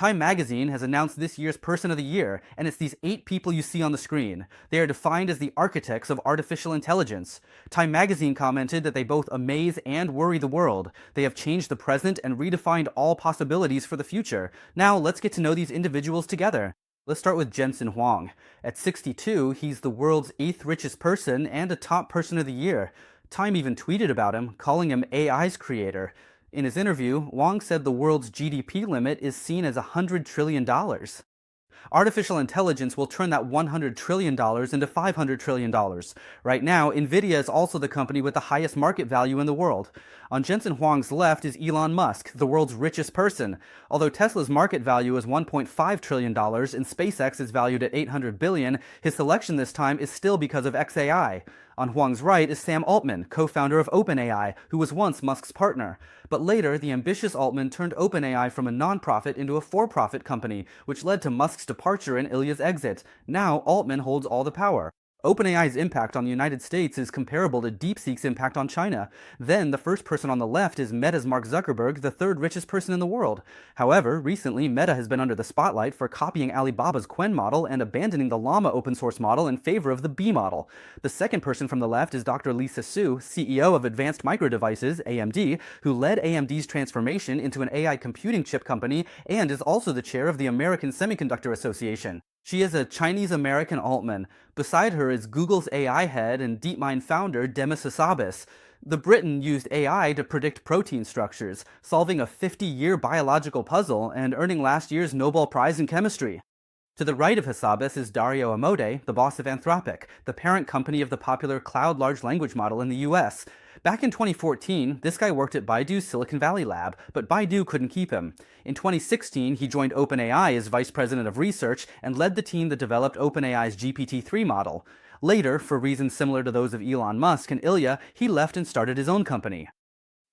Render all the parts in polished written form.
Time magazine has announced this year's Person of the Year, and it's these 8 people you see on the screen. They are defined as the architects of artificial intelligence. Time magazine commented that they both amaze and worry the world. They have changed the present and redefined all possibilities for the future. Now, let's get to know these individuals together. Let's start with Jensen Huang. At 62, he's the world's 8th richest person and a top person of the year. Time even tweeted about him, calling him AI's creator. In his interview, Wang said the world's GDP limit is seen as $100 trillion. Artificial intelligence will turn that $100 trillion into $500 trillion. Right now, Nvidia is also the company with the highest market value in the world. On Jensen Huang's left is Elon Musk, the world's richest person. Although Tesla's market value is $1.5 trillion and SpaceX is valued at $800 billion, his selection this time is still because of XAI. On Huang's right is Sam Altman, co-founder of OpenAI, who was once Musk's partner. But later, the ambitious Altman turned OpenAI from a non-profit into a for-profit company, which led to Musk's departure and Ilya's exit. Now, Altman holds all the power. OpenAI's impact on the United States is comparable to DeepSeek's impact on China. Then, the first person on the left is Meta's Mark Zuckerberg, the third richest person in the world. However, recently, Meta has been under the spotlight for copying Alibaba's Qwen model and abandoning the Llama open source model in favor of the B model. The second person from the left is Dr. Lisa Su, CEO of Advanced Micro Devices, AMD, who led AMD's transformation into an AI computing chip company and is also the chair of the American Semiconductor Association. She is a Chinese-American Altman. Beside her is Google's AI head and DeepMind founder Demis Hassabis. The Briton used AI to predict protein structures, solving a 50-year biological puzzle and earning last year's Nobel Prize in Chemistry. To the right of Hassabis is Dario Amodei, the boss of Anthropic, the parent company of the popular cloud large language model in the US. Back in 2014, this guy worked at Baidu's Silicon Valley lab, but Baidu couldn't keep him. In 2016, he joined OpenAI as vice president of research and led the team that developed OpenAI's GPT-3 model. Later, for reasons similar to those of Elon Musk and Ilya, he left and started his own company.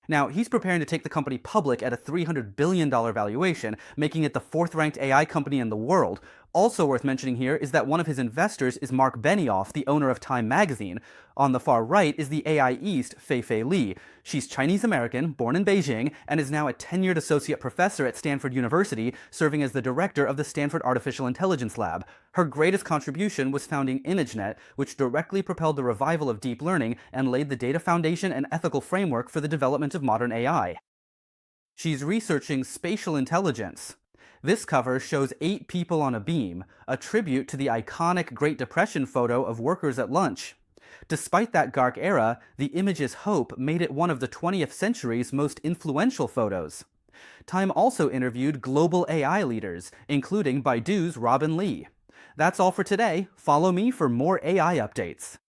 Now, he's preparing to take the company public at a $300 billion valuation, making it the 4th-ranked AI company in the world. Also worth mentioning here is that one of his investors is Mark Benioff, the owner of Time magazine. On the far right is the AI East, Fei Li. She's Chinese-American, born in Beijing, and is now a tenured associate professor at Stanford University, serving as the director of the Stanford Artificial Intelligence Lab. Her greatest contribution was founding ImageNet, which directly propelled the revival of deep learning and laid the data foundation and ethical framework for the development of modern AI. She's researching spatial intelligence. This cover shows 8 people on a beam, a tribute to the iconic Great Depression photo of workers at lunch. Despite that dark era, the image's hope made it one of the 20th century's most influential photos. Time also interviewed global AI leaders, including Baidu's Robin Li. That's all for today. Follow me for more AI updates.